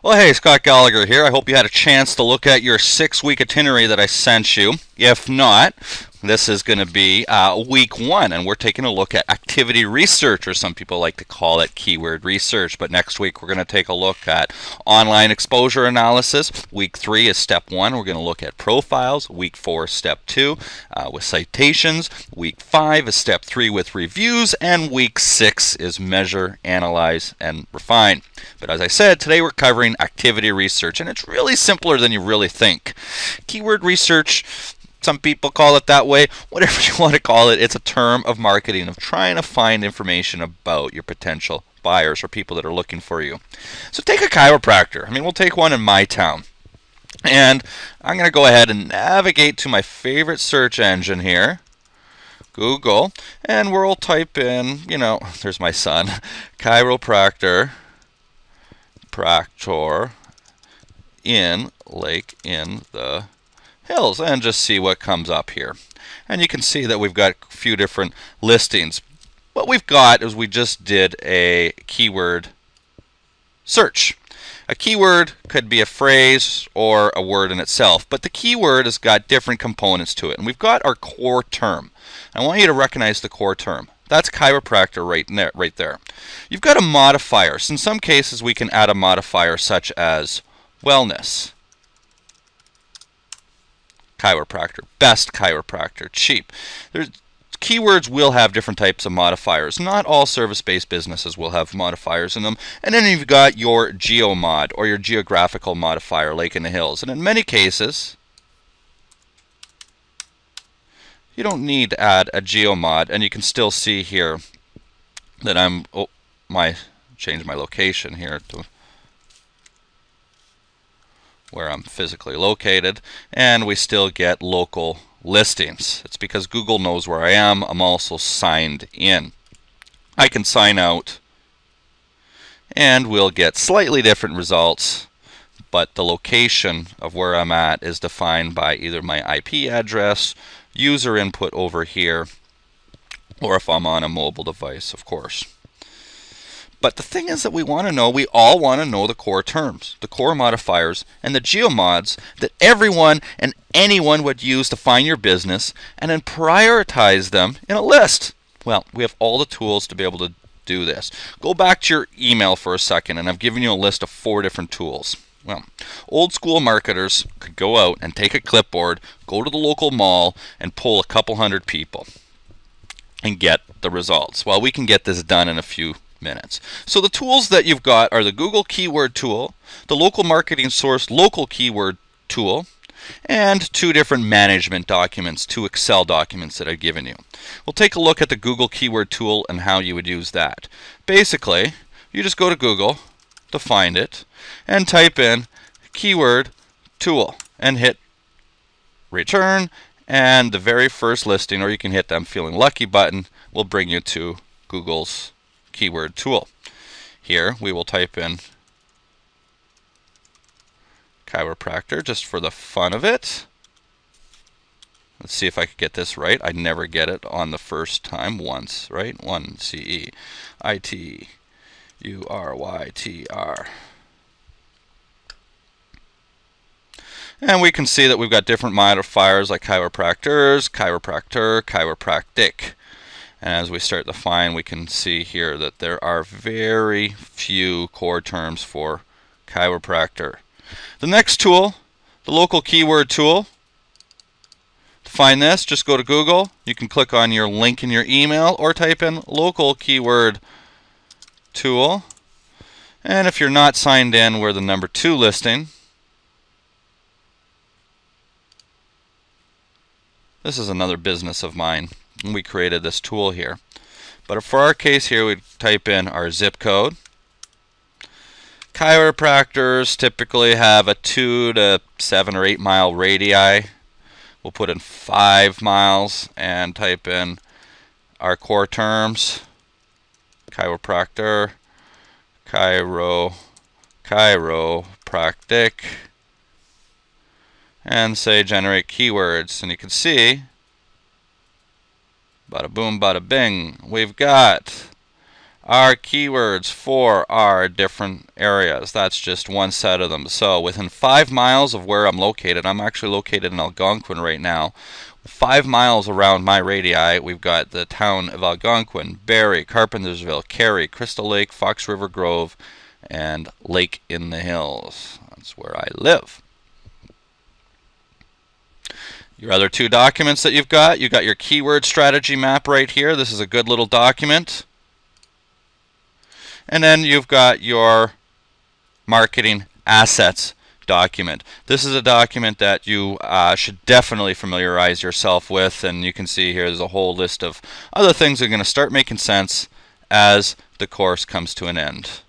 Well, hey, Scott Gallagher here. I hope you had a chance to look at your 6-week itinerary that I sent you. If not, this is going to be week 1, and we're taking a look at activity research, or some people like to call it keyword research. But next week, we're going to take a look at online exposure analysis. Week 3 is step 1. We're going to look at profiles. Week 4 is step 2 with citations. Week 5 is step 3 with reviews. And week 6 is measure, analyze, and refine. But as I said, today we're covering activity research, and it's really simpler than you really think. Keyword research, some people call it that way, whatever you want to call it, it's a term of marketing, of trying to find information about your potential buyers or people that are looking for you. So take a chiropractor. We'll take one in my town. And I'm going to go ahead and navigate to my favorite search engine here, Google, and we'll type in, there's my son, chiropractor in Lake in the Hills, and just see what comes up here. And you can see that we've got a few different listings. What we've got is we just did a keyword search. A keyword could be a phrase or a word in itself, but the keyword has got different components to it. And we've got our core term. I want you to recognize the core term. That's chiropractor right there. You've got a modifier. So in some cases, we can add a modifier such as wellness, chiropractor, best chiropractor, cheap. Keywords will have different types of modifiers. Not all service-based businesses will have modifiers in them. And then you've got your geomod, or your geographical modifier, Lake in the Hills. And in many cases, you don't need to add a geomod, and you can still see here that change my location here to where I'm physically located, and we still get local listings. It's because Google knows where I am. I'm also signed in. I can sign out, and we'll get slightly different results, but the location of where I'm at is defined by either my IP address, user input over here, or if I'm on a mobile device, of course. But the thing is that we all want to know the core terms, the core modifiers, and the geomods that everyone and anyone would use to find your business, and then prioritize them in a list. Well, we have all the tools to be able to do this. Go back to your email for a second, and I've given you a list of 4 different tools. Well, old school marketers could go out and take a clipboard, go to the local mall, and pull a couple hundred people and get the results. Well, we can get this done in a few minutes. So the tools that you've got are the Google Keyword Tool, the Local Marketing Source Local Keyword Tool, and 2 different management documents, 2 Excel documents that I've given you. We'll take a look at the Google Keyword Tool and how you would use that. Basically, you just go to Google to find it and type in keyword tool and hit return, and the very first listing, or you can hit the I'm feeling lucky button, will bring you to Google's keyword tool. Here we will type in chiropractor just for the fun of it. Let's see if I could get this right. I never get it on the first time. Once, right? 1 CEITURYTR. And we can see that we've got different modifiers like chiropractors, chiropractor, chiropractic. And as we start to find, we can see here that there are very few core terms for chiropractor. The next tool, the local keyword tool. To find this, just go to Google. You can click on your link in your email or type in local keyword tool. And if you're not signed in, we're the number 2 listing. This is another business of mine. We created this tool here. But for our case here, we type in our zip code. Chiropractors typically have a 2 to 7 or 8 mile radii. We'll put in 5 miles and type in our core terms. Chiropractor, chiropractic, and say generate keywords, and you can see bada boom bada bing, we've got our keywords for our different areas. That's just one set of them. So within 5 miles of where I'm located, I'm actually located in Algonquin right now. 5 miles around my radii, we've got the town of Algonquin, Barrie, Carpentersville, Cary, Crystal Lake, Fox River Grove, and Lake in the Hills. That's where I live. Your other two documents that you've got your keyword strategy map right here. This is a good little document. And then you've got your marketing assets document. This is a document that you should definitely familiarize yourself with, and you can see here there's a whole list of other things that are going to start making sense as the course comes to an end.